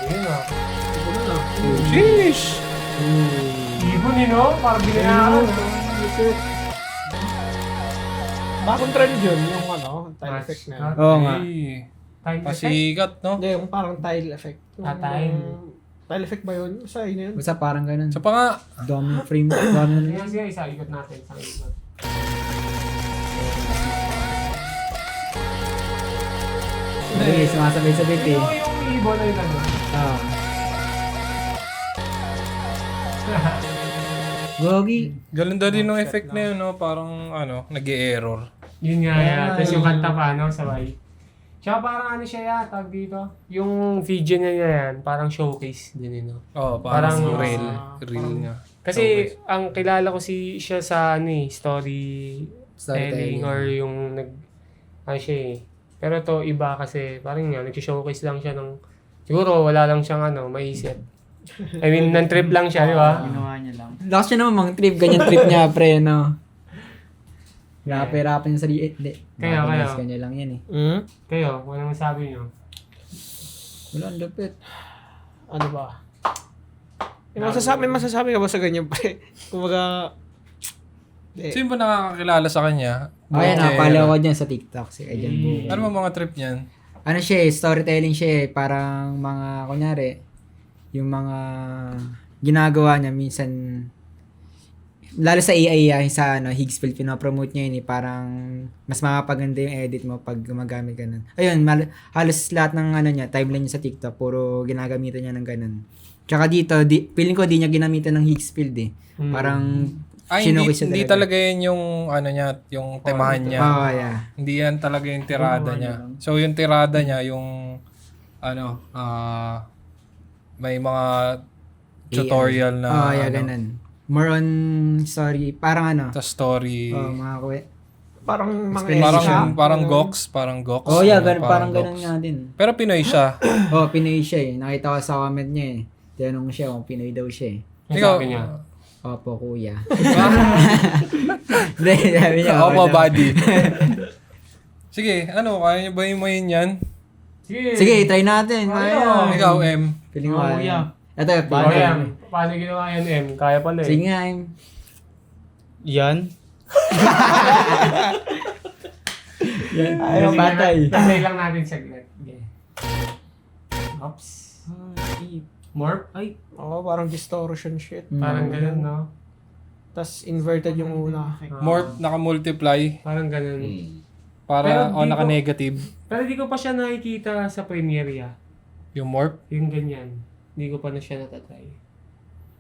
Ayun na. Sheesh! Ibon eh, no? Parang binayaran. Bagong trend yun, yung tile effect na yun. Oo nga. Ay, Time effect. pasikat, no? Hindi, yung parang tile effect. Time. Tile effect ba yun? Sa yun yun. Basta parang ganun. Sa pa nga, Dominant frame. Dominant. Sige, isa ikot natin. Isang ikot. Sige, sumasabay-sabay eh. Yung ibon na yun ano. Oo. Gogi. ganda din ng effect na yun, no? Parang, nag-e-error. Yun nga yan. Ah, Tapos yung yun. kanta pa, no? Sabay. Tsaka parang ano siya tag dito. Yung video niya yan, parang showcase din yun, no? Oh, parang Parang, reel. ah, Reel parang- niya. Kasi ang kilala ko siya sa storytelling Storytelling. or yung siya eh. Pero to iba kasi parang nga nag-showcase lang siya ng siguro wala lang siyang maisip. I mean, nan-trip lang siya, di ba? Ginawa niya lang. Lakas siya naman mga trip. Ganyan trip niya, pre, no? Rapper-rapper niya sa liit. Hindi. Kaya. Kanya lang yan eh. Kayo, ano masabi niyo? Wala, ang lupit. Ano ba? May masasabi ka ba sa ganyan, pre? Kumbaga, Sino ba nakakakilala sa kanya? Oh, yan, Bukero. napalaw ko dyan sa TikTok. Si Ajan Buko. Ano ba mga trip niyan? Ano siya eh, storytelling siya eh. Parang mga, kunyari, yung mga ginagawa niya minsan, lalo sa AI, sa Higgsfield, pinapromote niya yun eh. Parang mas mapapaganda yung edit mo pag gumagamit ka nun. Ayun, halos lahat ng niya, timeline niya sa TikTok, puro ginagamitan niya ng ganun. Tsaka dito, feeling ko di niya ginamitan ng Higgsfield eh. Parang, Ay, hindi, sinukis siya hindi talaga yun yung, niya, yung temahan niya. Oh, yeah. Hindi yan talaga yung tirada niya. So, yung tirada niya, yung, may mga tutorial na, Oh, yeah, ganun. More on, sorry, parang sa story. mga parang mga Explanation. Parang Gox. Oh, yeah, Gox. parang ganun nga din. Pero Pinoy siya. Oh, Pinoy siya eh. Nakita ko sa comment niya eh. Tinanong siya kung Pinoy daw siya eh. Ano Ikaw, sabi niya? Opo, kuya. Hindi, sabi niya. Opo, daw. buddy. Sige, kaya niyo ba yung mayin yan? Sige, try natin. Kaya. Ikaw, M. Feeling ko. Oh, kuya. Ito, Paano feeling yan? ko. Paano ginawa yan, M? Kaya pala eh. Sige nga, Em. Yan. Ayaw, patay. Tasay lang natin saglit. Okay. Oops. Morph? Ay, Oo, parang distortion shit. Parang ganun, no? Tapos inverted yung una. Morph, naka-multiply. Parang ganun. Para, Pero di ko- naka-negative. Pero di ko pa siya nakikita sa Premiere. Yung morph. Yung ganyan. Di ko pa na siya natatry.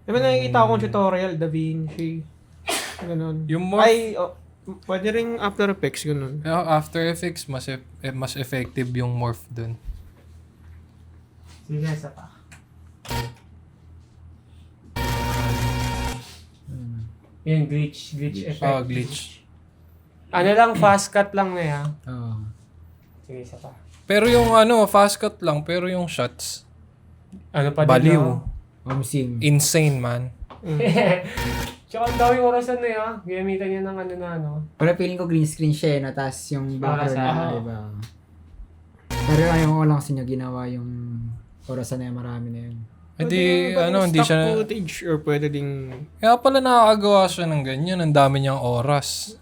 Diba nakikita akong tutorial, DaVinci. Ganun. Yung morph, Ay, pwede rin After Effects, ganun. After Effects, mas effective yung morph dun. Sige, isa pa. Yung glitch effect. Oh, glitch. Ano lang, fast cut lang na yan. Oo. Sige, isa pa. Pero yung fast cut lang, pero yung shots, Ano pa baliw. no? Omsim. Insane, man. Tsaka ang daming orasan na yan. Ginamitan niya ng Pero feeling ko green screen siya eh, no? Tapos yung background Orasan. na, diba? Pero ayaw ko lang kasi niya ginawa yung orasan na yan, marami na yun. Hindi, hindi siya. footage or pwede ding... Kaya pala nakakagawa siya ng ganyan. Ang dami niyang oras.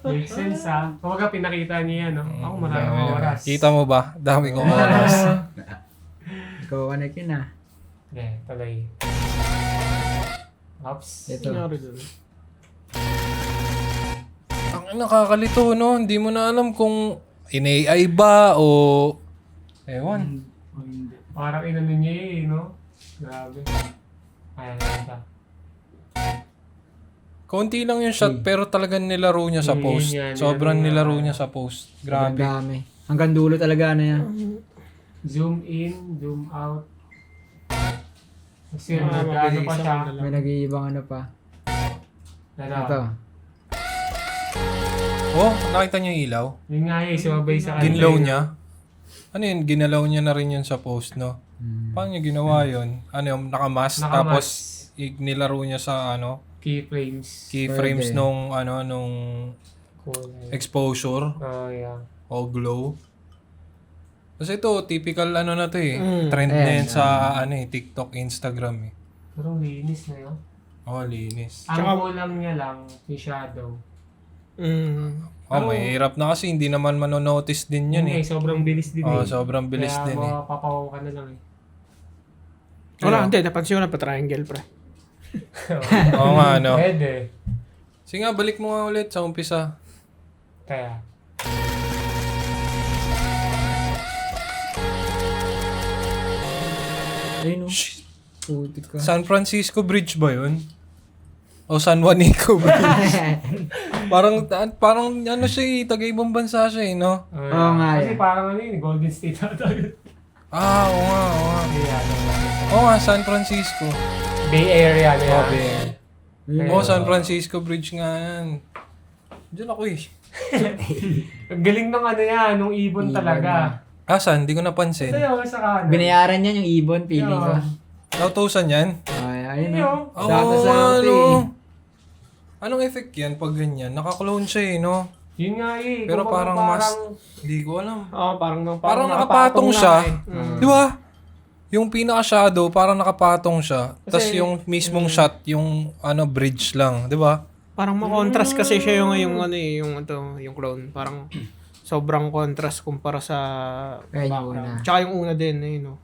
Makes sense ha. Kumbaga pinakita niya no? Ako maraming oras. Kita mo ba? Dami kong oras. Ikaw, ano yun ah? Okay, tuloy. Oops. Ito. Nangyari dun. Ang nakakalito, no? Hindi mo na alam kung in-AI ba o... Ewan. Parang inano niya eh, no? Grabe. Ayan, ito. Konti lang yung shot pero talagang nilaro niya sa post. Yan, Sobrang nilaro nilaro niya. niya sa post. Ang Grabe. dami. Hanggang dulo talaga na yan. Zoom in, zoom out. Kasi Ah, nag-ano mabilis pa ang siya. dalawa. May nag-iibang ano pa. Ito. Oh, nakita niyo yung ilaw? Yun nga eh, sumabay sa Ginlaw niya? Ano yun? Ginalaw niya na rin yun sa post, no? Paano niya ginawa yun? Ano yung nakamask, Nakamask. tapos nilaro niya sa Keyframes. keyframes Pwede. nung Cool. exposure Oh, yeah. o glow. Kasi ito, typical ano na to eh. Trend na yan sa TikTok, Instagram eh. Pero linis na yun. Oh, linis. Ang kulang niya lang, yung shadow. Oh, mahirap na kasi hindi naman manonotice din yun eh. Sobrang bilis din Oh, sobrang bilis Kaya din eh. mapapaw ka na lang eh. Wala, hindi. Napansin ko na pa-triangle, pre. Oo nga, no. Pwede. Sige nga, balik mo nga ulit sa umpisa. Kaya. Ayun o. Putik ka. San Francisco Bridge ba yun? O San Juanico Bridge? parang ano siya eh, taga-ibang bansa siya eh, no? Oo nga, Kasi yeah. parang ano yun, Golden State ata. Ah, oo nga, oo nga. Oo nga, San Francisco. Bay Area na yan. Oh, Bay. Oh, San Francisco Bridge nga yan. Diyan ako eh. Ang galing ng ano yan, nung ibon talaga. Ah, saan? Di ko napansin. Ito yung sa kanan. Binayaran yan yung ibon, feeling ko. Nautusan yan? Ayun o. Oo, Sakto-sakto eh. Anong effect yan pag ganyan? Naka-clone siya eh, no? Yun nga eh. Pero Kumbaga parang mas... Hindi ko alam. Oo, Parang nakapatong na siya. eh. Di ba? Yung pinaka-shadow, parang nakapatong siya. Tapos yung mismong shot, yung bridge lang. Di ba? Parang ma-contrast kasi siya yung clone. Parang sobrang contrast kumpara sa Kaya yung background. una. Tsaka yung una din, no?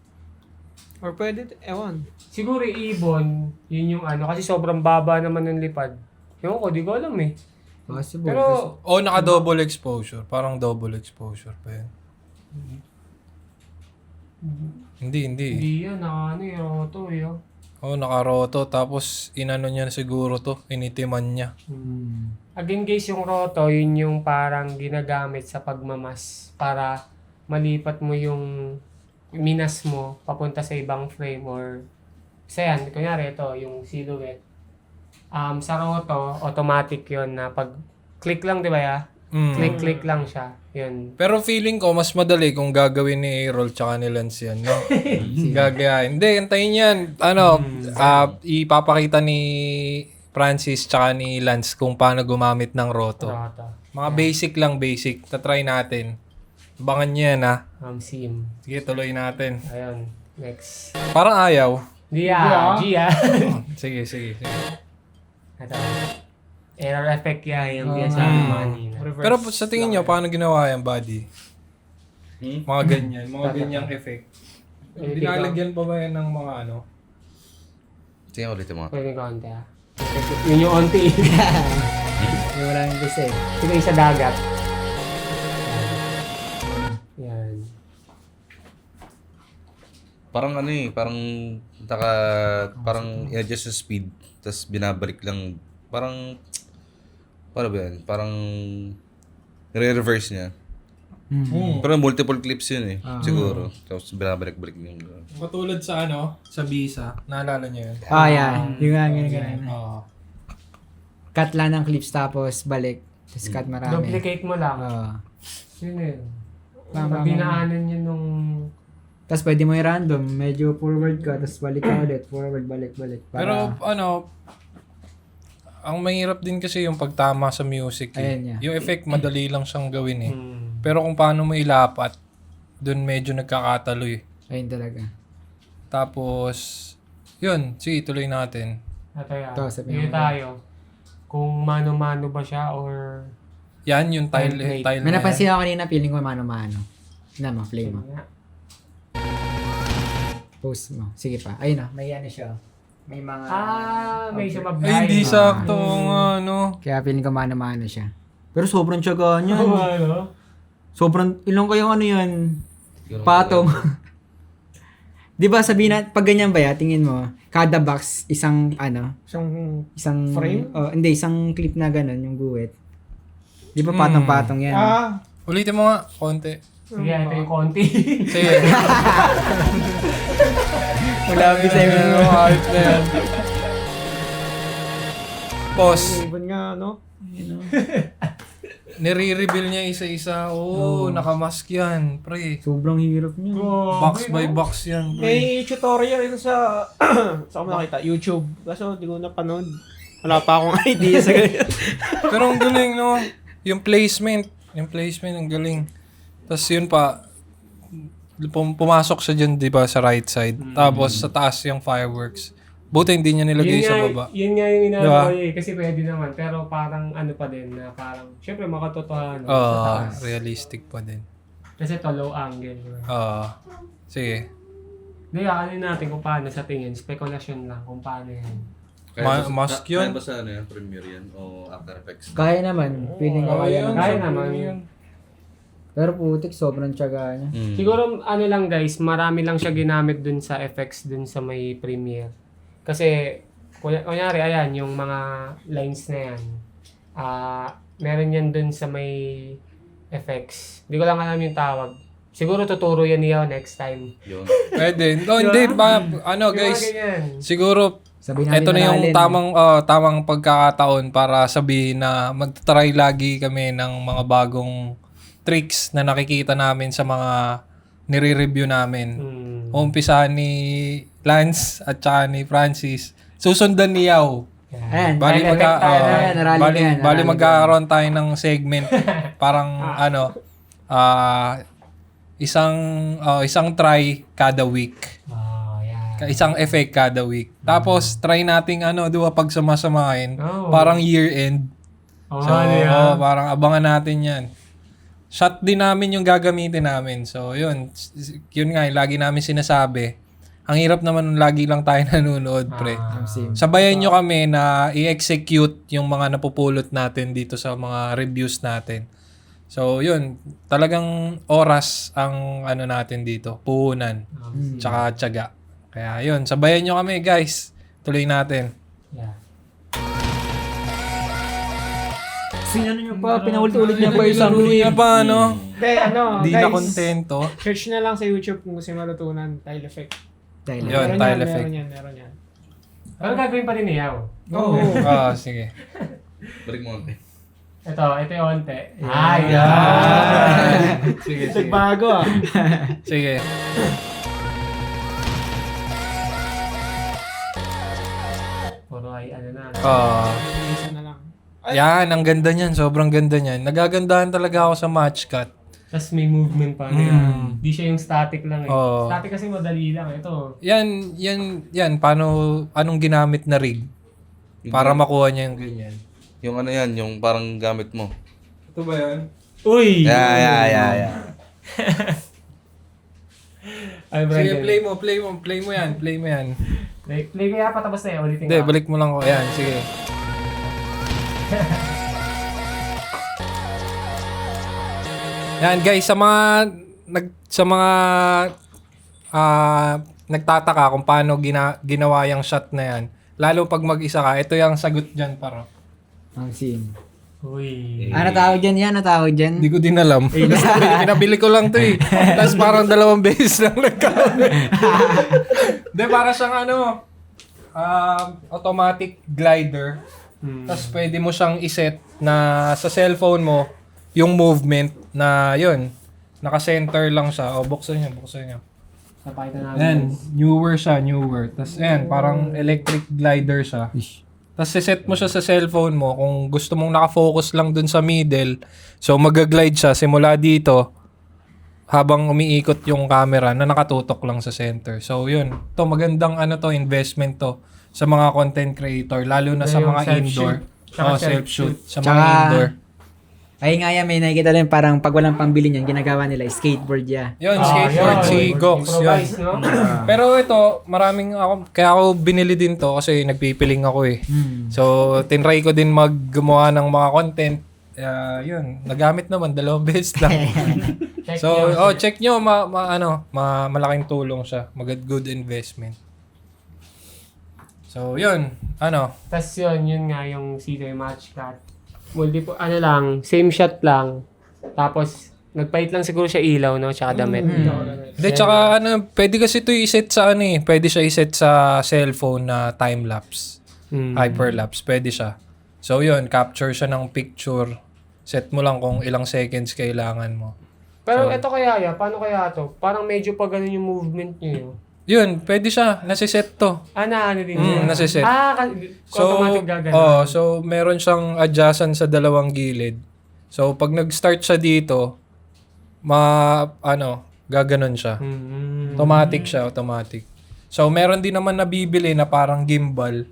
Or pwede, ewan. Siguro ibon, yun yung ano, kasi sobrang baba naman ng lipad. Ewan ko, di ko alam eh. Possible. Pero, O naka-double exposure. Parang double exposure pa yan. Hindi. hindi yan, ano eh, roto eh. Oh. Oh, naka-roto. Tapos inano niya siguro to. Initiman niya. Again guys, yung roto, yun yung parang ginagamit sa pagmamas para malipat mo yung minas mo papunta sa ibang frame or sa yan, kunyari ito, yung silhouette. Sa roto, automatic yun na pag click lang, di ba ya? Click lang siya. Yun. Pero feeling ko, mas madali kung gagawin ni A-Roll tsaka ni Lance yan, no? Gagayahin. Hindi, antayin yan. Ipapakita ni Francis tsaka ni Lance kung paano gumamit ng roto. Roto. Mga basic. Tatry natin. Abangan niyo yan, ha? Sim. Sige, tuloy natin. Ayun. Next. Parang ayaw. Gia. Sige. Ito. Error effect yan. Yung sabi mo kanina. Pero sa tingin niyo, paano ginawa yan, buddy? Mga ganyan. Mga ganyang effect. Dinalagyan pa ba yan ng mga ano? Sige ulit yung mga. Pwede konti ah. Yun yung onti. Yung wala nang gusto eh. Ito yung sa dagat. Yan. Parang parang parang i-adjust yung speed, tapos binabalik lang. Parang, paano ba yan? Parang, re-reverse niya. Pero multiple clips yun eh, siguro. Tapos binabalik-balik yung... Katulad sa sa Visa. Naalala niyo yun? Yan. Yung nga. Oo. Cut lang ng clips tapos balik. Tapos cut marami. Duplicate mo lang. Yun yun. Pag binaanan yun nung... Tapos pwede mo i-random. Medyo forward ka, tapos balik ka ulit. Forward, balik. Pero ang mahirap din kasi yung pagtama sa music. Eh. Ayan niya. Yung effect, madali lang siyang gawin eh. Pero kung paano mo ilapat, dun medyo nagkakatalo eh. Ayun talaga. Tapos, yun. Sige, tuloy natin. Ito, sabihin Hindi mo. tayo. Kung mano-mano ba siya or... Yan, yung tile May na yan. napansin ako kanina, feeling ko mano-mano. Play mo. Post mo. Sige pa. Ayun may ano siya. May mga... may sumabay. Ay, hindi sakto nga, no? Kaya feeling ko mano-mano siya. Pero sobrang tiyaga niya. Ano? Sobrang, ilang kayong yan? Patong. Di ba sabihin na, pag ganyan ba tingin mo, kada box, isang isang frame? Hindi, isang clip na gano'n, yung guwit. Di ba patong-patong yan? Ulitin mo nga, konti. Sige, ito yung konti. Sige. Malabi sa'yo. Ayos na yan. Pause. Ibon nga, no? Nire-reveal niya isa-isa. Nakamask yan, pre. Sobrang hirap niya. Box by box yan, pre. May tutorial yun sa saan ko nakita? YouTube. Kaso di ko napanood. Wala pa akong idea sa ganyan. Pero ang galing, no? Yung placement, ang galing. Tapos yun pa, pumasok siya dyan, di ba, sa right side. Tapos sa taas yung fireworks. Buti hindi niya nilagay sa baba. Yun nga yung Diba? inaano ko kasi pwede naman. Pero parang ano pa din na parang, syempre makatotohanan sa Oo, taas. realistic pa din. Kasi to low angle. Oo. Sige. Hindi, ano natin kung paano sa tingin. Speculation lang kung paano yan. Mask yun? Kaya ba sa ano yan? Premiere yan? O After Effects? Kaya naman. Feeling ko kaya naman. Kaya naman yun. Pero putik, sobrang tiyaga niya. Siguro ano lang guys, marami lang siya ginamit dun sa effects dun sa may Premiere. Kasi, kunyari, ayan, yung mga lines na yan. Meron yan dun sa may effects. Hindi ko lang alam yung tawag. Siguro tuturo yan niya next time. Yun. Pwede. No, hindi ba, ano Yung mga guys, ganyan. siguro Sabihin natin ito na yung maralin. tamang pagkakataon para sabihin na magta-try lagi kami ng mga bagong tricks na nakikita namin sa mga nire-review namin. Umpisahan ni Lance at saka ni Francis. Susundan ni Yao. Ayan. Bali Effect tayo na yan, narali na yan, bali narali magkakaroon tayo ng segment parang isang try kada week. Yan. Isang effect kada week. Tapos try nating pag sumasamahin, Oh. parang year end. So, parang abangan natin 'yan. Shot din namin yung gagamitin namin. So, yun nga, lagi namin sinasabi. Ang hirap naman lagi lang tayo nanonood, pre. Sabayan nyo kami na i-execute yung mga napupulot natin dito sa mga reviews natin. So, yun. Talagang oras ang natin dito. Puhunan. Tsaka tiyaga. Kaya yun. Sabayan nyo kami, guys. Tuloy natin. Yeah. Sinano nyo pa, pinaulit-ulit niya pa isang Laro niya pa, no? Hindi, Di guys. na kontento. Search na lang sa YouTube kung gusto nyo matutunan. Tile effect. Dahil Yun, tile effect. Meron yan. Pero gagawin pa din ni Yao. Oo. Sige. Balik mo konti. Ito yung onte. Sige, sige. Nagbago ah. Sige. Puro ay na. Isa na lang. Yan, ang ganda niyan. Sobrang ganda niyan. Nagagandahan talaga ako sa match cut. Tapos may movement pa niya. Di siya yung static lang eh. Oo. Static kasi madali lang. Ito. Yan. Anong ginamit na rig? Para makuha niya yung ganyan. Yung ano yan, yung parang gamit mo. Ito ba yan? Uy! Yeah. Ay, Sige, Brandon. play mo yan. Play kaya pa tapos na eh. Ulitin Hindi, ko. balik mo lang ko. Ayan, sige. Yan guys, sa mga nagtataka kung paano ginawa yung shot na yan. Lalo pag mag-isa ka, ito yung sagot dyan para. ang scene. Uy. Ano tawag dyan yan? Ano tawag dyan? Hindi ko din alam. Pinabili ko lang to eh. Tapos parang 2 beses lang nagkamali. Hindi, para siyang automatic glider. Tapos pwede mo siyang iset na sa cellphone mo yung movement na yun. Naka-center lang siya. O, buksan niya. Napakita namin. Ayan, newer siya. Tapos ayan, parang electric glider siya. Tapos set mo siya sa cellphone mo. Kung gusto mong nakafocus lang dun sa middle, so mag-glide siya simula dito habang umiikot yung camera na nakatutok lang sa center. So yun, to magandang investment to sa mga content creator, lalo na sa Yung mga self-shoot. indoor. Tsaka Self-shoot. Sa mga Tsaka, indoor. Ay nga yan, may nakikita rin parang pag walang pambili niyan, ginagawa nila skateboard ya. Yun, skateboard, si Gox. Yun. Improvise, no? Pero ito, kaya ako binili din to kasi nagpipiling ako eh. So, tinry ko din gumawa ng mga content. Yun, nagamit naman, 2 beses lang. Check So, nyo. check nyo, malaking tulong siya. Good investment. So, yun, Tapos yun nga yung CJ match cut. Same shot lang. Tapos, nagpalit lang siguro siya ilaw, no? Tsaka damit. Hindi, tsaka pwede kasi ito i-set sa pwede siya i-set sa cellphone na time-lapse. Hyperlapse, pwede siya. So, yun, capture siya ng picture. Set mo lang kung ilang seconds kailangan mo. Pero ito kaya, paano kaya to? Parang medyo pa ganun yung movement niyo. Yun, pwede siya. Nasiset to. Ano din siya? nasiset. Automatic gagana. So meron siyang adjustan sa 2 gilid. So pag nag-start siya dito, Gaganon siya. Mm. Automatic siya, automatic. So, meron din naman nabibili na parang gimbal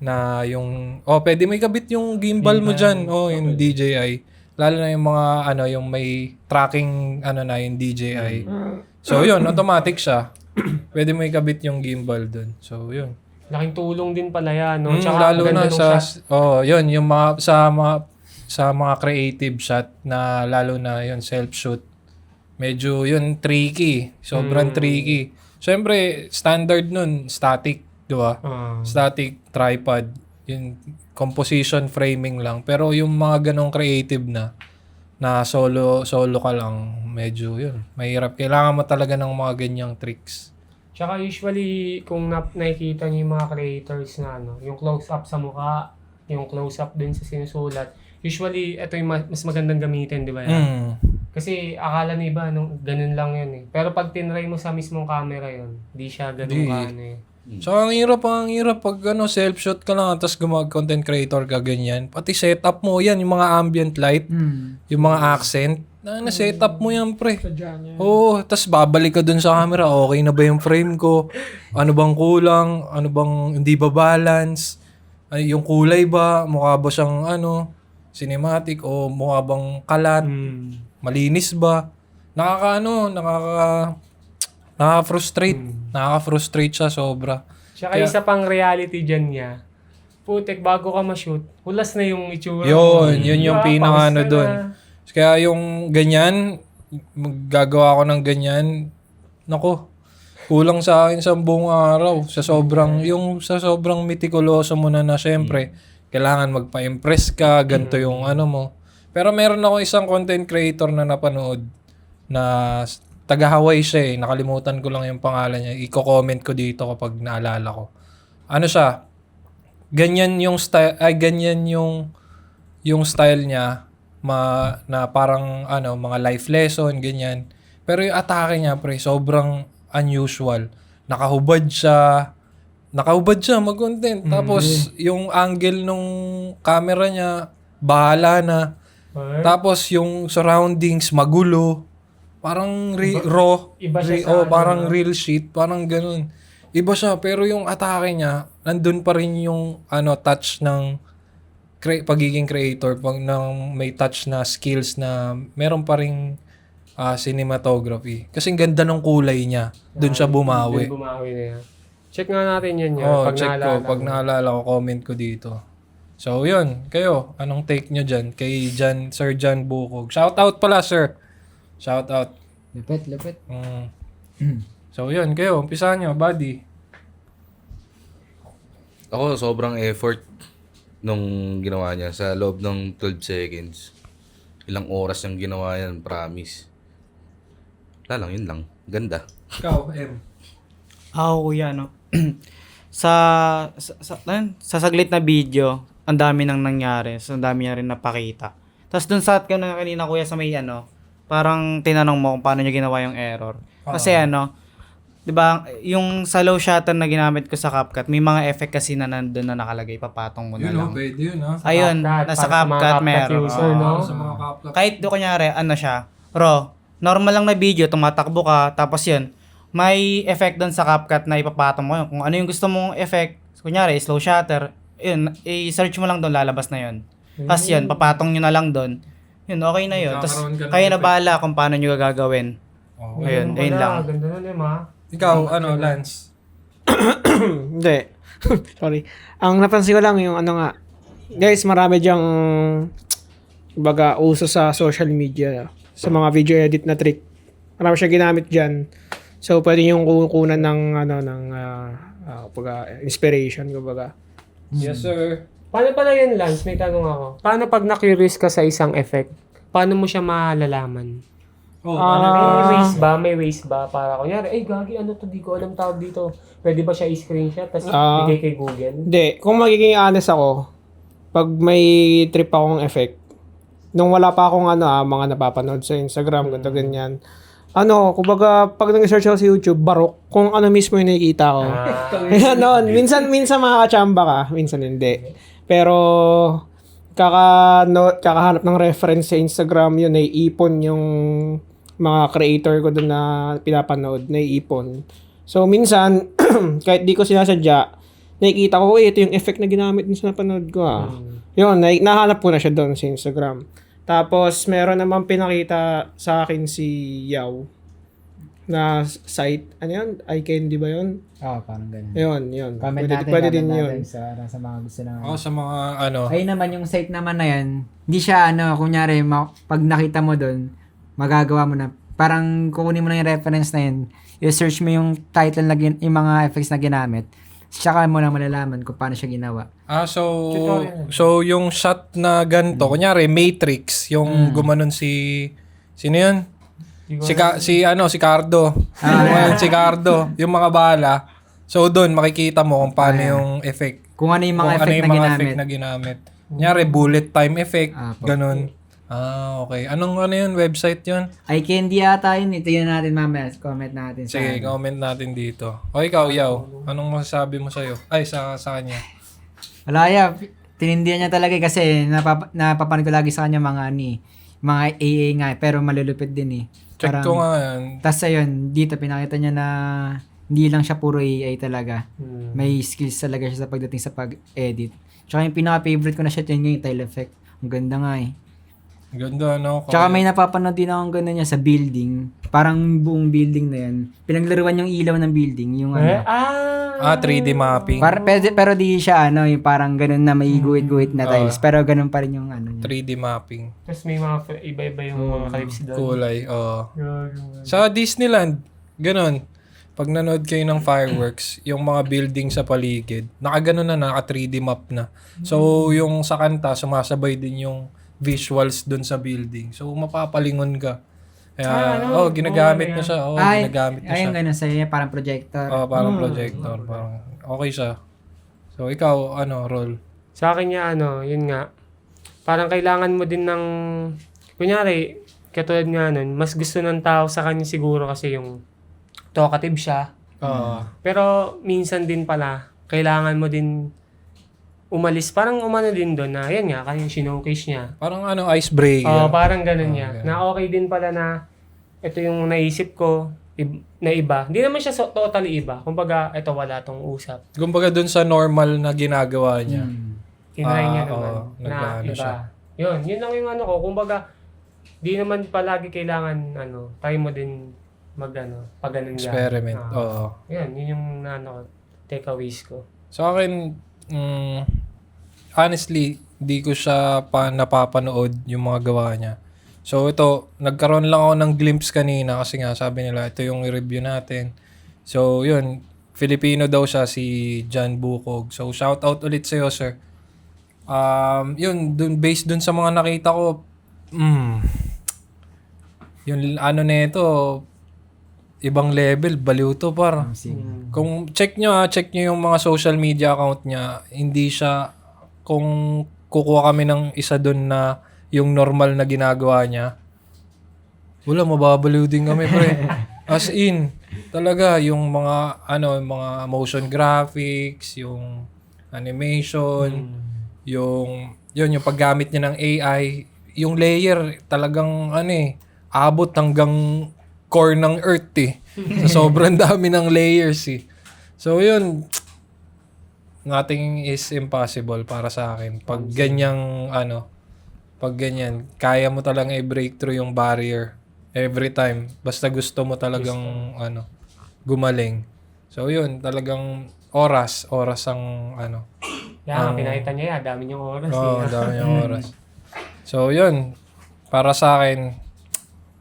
na yung, pwede may kabit yung gimbal mo dyan. Yung DJI. Lalo na yung mga, yung may tracking, yung DJI. So, yun, automatic siya. Pwede mo ikabit yung gimbal dun. So, yun. Laking tulong din pala yan, no? Lalo ang na ganda nung sa, shot. yun, yung mga, sa mga creative shot na lalo na yun, self-shoot. Medyo yun, tricky. Sobrang tricky. Siyempre, standard nun, static, di ba? Static tripod. Yung composition framing lang. Pero yung mga ganong creative na solo ka lang, medyo yun. Mahirap. Kailangan mo talaga ng mga ganyang tricks. Tsaka usually, kung nakikita niyo yung mga creators na yung close-up sa mukha, yung close-up din sa sinusulat, usually, ito yung mas magandang gamitin, di ba yan? Kasi akala ng iba, ganun lang yun eh. Pero pag tinry mo sa mismong camera yun, di siya ganun eh. So, ang hirap pag self-shot ka lang, tapos content creator ka ganyan. Pati setup mo yan, yung mga ambient light, yung mga accent, na-setup mo yan, pre. Oo, tapos babalik ka dun sa camera, okay na ba yung frame ko? Ano bang kulang? Ano bang hindi ba balance? Ay, yung kulay ba? Mukha ba siyang cinematic o mukha bang kalat? Malinis ba? Nakaka-frustrate. Nakaka-frustrate siya sobra. Tsaka isa pang reality dyan niya, putek, bago ka ma-shoot, hulas na yung itsura. Yun yung pinaka dun. Kaya yung ganyan, maggagawa ko ng ganyan, nako, kulang sa akin sa buong araw. Sa sobrang mitikuloso mo na syempre, kailangan magpa-impress ka, ganito yung mo. Pero meron ako isang content creator na napanood na taga-Hawaii siya eh. Nakalimutan ko lang yung pangalan niya. Iko-comment ko dito kapag naalala ko. Ano siya? Ganyan yung style, ganyan yung style niya na parang mga life lesson, ganyan. Pero yung atake niya, pre, sobrang unusual. Nakahubad siya mag-content. Tapos yung angle nung camera niya, bahala na. Tapos yung surroundings magulo. Parang raw. Iba siya parang real shit. Parang ganun. Iba siya. Pero yung atake niya, nandun pa rin yung touch ng pagiging creator. Ng may touch na skills na meron pa rin cinematography. Kasi ganda ng kulay niya. Dun siya bumawi. Doon bumawi na yan. Check nga natin yan. Check ko. Pag naalala ko, comment ko dito. So, yun. Kayo, anong take nyo dyan? Kay Sir Jan Bukog. Shoutout pala, sir. Shoutout. Lupit. So, yun. Kayo, umpisa nyo, buddy. Ako, sobrang effort nung ginawa niya sa loob ng 12 seconds. Ilang oras yung ginawa yan, promise. Wala lang, yun lang. Ganda. Ikaw, M. Ako kuya, sa saglit na video, ang dami nang nangyari. So, ang dami niya rin napakita. Tapos dun sa na kanina kuya sa may parang tinanong mo kung paano niya ginawa yung error. Kasi 'di ba, yung sa low shutter na ginamit ko sa CapCut, may mga effect kasi na nandun na nakalagay, papatong mo na lang. Pwede yun, ha? Ayun, CapCut, nasa para sa mga CapCut CapCut meron. user, no? Sa mga CapCut. Kahit do kunyari, siya, raw, normal lang na video, tumatakbo ka, tapos yun, may effect doon sa CapCut na ipapatong mo yun. Kung ano yung gusto mong effect, kunyari, slow shutter, yun, i-search mo lang doon, lalabas na yun. Tapos yun, papatong nyo na lang doon. Yun, okay na yun. Tapos, Magkakaroon ka ng kaya na effect. bahala kung paano nyo gagawin. Ayun, ayun lang. Ganda nun ma. Ikaw, Lance? Hindi. Sorry. Ang napansin ko lang yung guys, marami diyang uso sa social media sa mga video edit na trick. Marami siya ginamit diyan. So pwede yung kukunan ng inspiration kumbaga. Yes, sir. Paano pala yun, Lance? May tanong ako. Paano pag na-curious ka sa isang effect, paano mo siya malalaman? May ways ba? Para kunyari, gagi, di ko alam tawag dito. Pwede ba siya i-screenshot tapos bigay kay Google? Hindi. Kung magiging honest ako, pag may trip akong effect, nung wala pa akong mga napapanood sa Instagram, ganyan. Kumbaga, pag nag-search ako sa YouTube, barok, kung ano mismo yung nakikita ko. Minsan makakachamba ka, minsan hindi. Pero, kakahanap ng reference sa Instagram, yun, ipon yung mga creator ko doon na pinapanood, naiipon. So, minsan, kahit di ko sinasadya, nakikita ko, ito yung effect na ginamit dun sa napanood ko Yun, nahanap ko na siya doon sa Instagram. Tapos, meron naman pinakita sa akin si Yaw na site. Ano yun? iCandy ba yun? Oo, parang ganun. Yun. Comment Pwede natin din yun. sa mga gusto na. Sa mga ano. Ayun naman yung site naman na yan, hindi siya kunyari, pag nakita mo doon, magagawa mo na, parang kukunin mo na yung reference na yun, i-search mo yung title na yung mga effects na ginamit, tsaka mo na malalaman kung paano siya ginawa. So yung shot na ganito, kunyari Matrix, yung gumanon sino yun? Si Cardo. Si Cardo, yung mga bala. So doon makikita mo kung paano yung effect. Kung ano yung mga effect na ginamit. Kunyari bullet time effect, po. ganun. Okay. Ano yun? Website yun? iCandy yata yun. Ito yun natin mamaya. Comment natin. Sige, comment natin dito. O ikaw, Yaw, anong masasabi mo sa'yo? Ay, sa kanya. Wala ya. Tinindihan niya talaga kasi napapanood ko lagi sa kanya mga mga AA nga pero malulupit din Check ko nga yan. Tapos ayun, dito pinakita niya na hindi lang siya puro AA talaga. May skills talaga siya sa pagdating sa pag-edit. Tsaka yung pinaka-favorite ko na shot yun yung tile effect. Ang ganda nga Ganda, no? Tsaka may napapanood din akong ganda niya sa building. Parang buong building na yan. Pinaglaruan yung ilaw ng building. Yung 3D mapping. pero di siya yung parang ganun na may guhit-guhit na tiles. Pero ganun pa rin yung niya. 3D mapping. Tapos may mga iba-iba yung mga clips doon. Kulay, Sa Disneyland, ganun. Pag nanood kayo ng fireworks, yung mga building sa paligid, nakaganon na, naka 3D map na. So, yung sa kanta, sumasabay din yung visuals dun sa building. So, mapapalingon ka. Kaya, ginagamit na siya. Ginagamit na siya. Ayun, ganun sa'yo, parang projector. Parang projector. Parang, okay siya. So, ikaw, role? Sa akin niya, yun nga, parang kailangan mo din ng, kunyari, katulad nga nun, mas gusto ng tao sa kanya siguro kasi yung talkative siya. Pero, minsan din pala, kailangan mo din umalis, parang umano din doon na, yan nga, kanyang sinokase niya. Parang icebreaker. Parang ganun niya. Na okay din pala na, ito yung naisip ko, na iba. Hindi naman siya totally iba. Kumbaga, ito wala tong usap. Kumbaga dun sa normal na ginagawa niya. Tinry niya naman na nagano iba. siya. Yun lang yung ko. Kumbaga, di naman palagi kailangan, try mo din pag ganun yan. Experiment. Yun yung takeaways ko. Sa akin, honestly, di ko siya pa napapanood yung mga gawa niya. So ito, nagkaroon lang ako ng glimpse kanina kasi nga sabi nila ito yung i-review natin. So yun, Filipino daw siya, si John Bukog. So shout out ulit sa'yo, sir. Yun, based dun sa mga nakita ko, yung nito, ibang level, baliw to par. Kung check nyo yung mga social media account niya, hindi siya, kung kukuha kami ng isa dun na yung normal na ginagawa niya, wala, mababaliw din kami, pre. As in, talaga, yung mga, mga motion graphics, yung animation, yung paggamit niya ng AI, yung layer, talagang, abot hanggang core ng Earth So, sobrang dami ng layers So, yun, nothing is impossible para sa akin. Pag ganyan, kaya mo talagang i-break through yung barrier every time. Basta gusto mo talagang, gumaling. So, yun, talagang oras ang, Pinakita niya dami niyang oras. dami niyang oras. So, yun, para sa akin,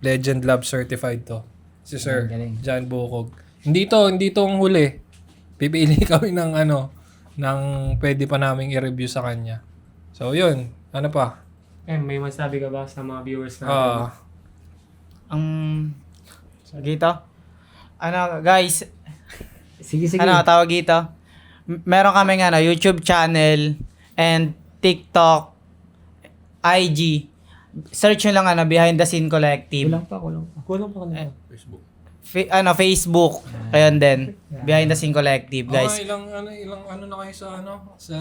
Legend Lab certified to. Si Sir John Bukog. Hindi to ang huli. Pipili kami ng ng pwede pa naming i-review sa kanya. So, yun. Ano pa? May masabi ka ba sa mga viewers natin? Dito? Guys, Sige. tawag dito? Meron kaming YouTube channel and TikTok, IG. Search nyo lang Behind the Scene Collective. Kulang pa. Kulang pa. Facebook. Ayun din. Behind the Scene Collective, guys. Ilang ano na kayo sa sa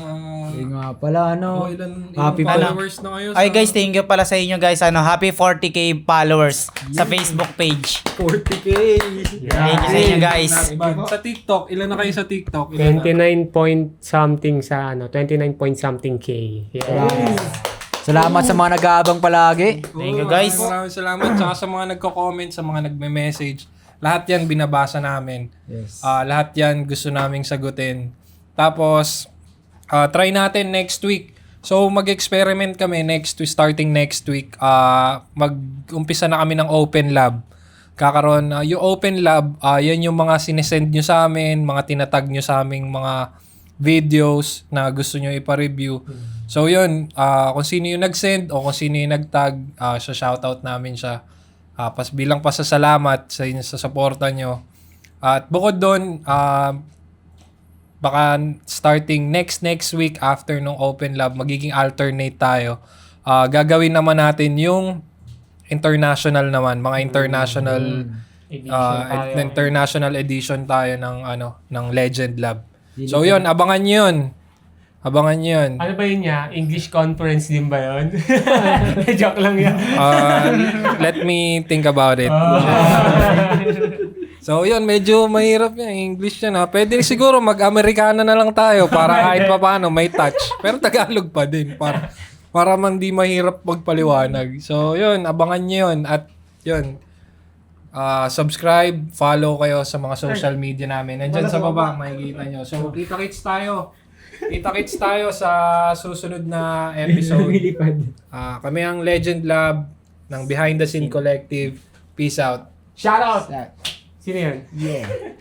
Yun nga pala, ilang Happy followers na kayo Ay guys, thank you pala sa inyo guys. Happy 40k followers sa Facebook page. 40k. Thank you sa inyo guys. Sa TikTok, ilan na kayo sa TikTok? 29 point something sa 29 point something K. Salamat sa mga nag-aabang palagi. Thank you guys. Maraming salamat. Tsaka sa mga nagko-comment, sa mga nagme-message. Lahat yan binabasa namin. Yes. Lahat yan gusto naming sagutin. Tapos, try natin next week. So, mag-experiment kami starting next week. Mag-umpisa na kami ng open lab. Kakaroon, yung open lab, yan yung mga sinesend nyo sa amin, mga tinatag nyo sa aming mga videos na gusto nyo ipa-review. So, yun, kung sino yung nag-send o kung sino yung nag-tag, shoutout namin siya. Bilang pasasalamat sa inyo sa suporta nyo. At bukod doon, baka starting next week after nung open lab, magiging alternate tayo. Gagawin naman natin yung international naman, mga international international edition tayo ng Legend Lab. So yun, abangan nyo yun. Abangan nyo yun. Ano ba yun niya? English conference din ba yun? Joke lang yun. Let me think about it. So yun, medyo mahirap yan. English yan ha. Pwede siguro mag-Amerikana na lang tayo para kahit pa paano may touch. Pero Tagalog pa din. Para man di mahirap magpaliwanag. So yun, abangan nyo yun. At yun, subscribe, follow kayo sa mga social media namin. Nandyan sa baba, makikita nyo. So kita-kits tayo. Kita-kits tayo sa susunod na episode. Kami ang Legend Lab ng Behind the Scene Collective. Peace out. Shout out! Sino yun? Yeah.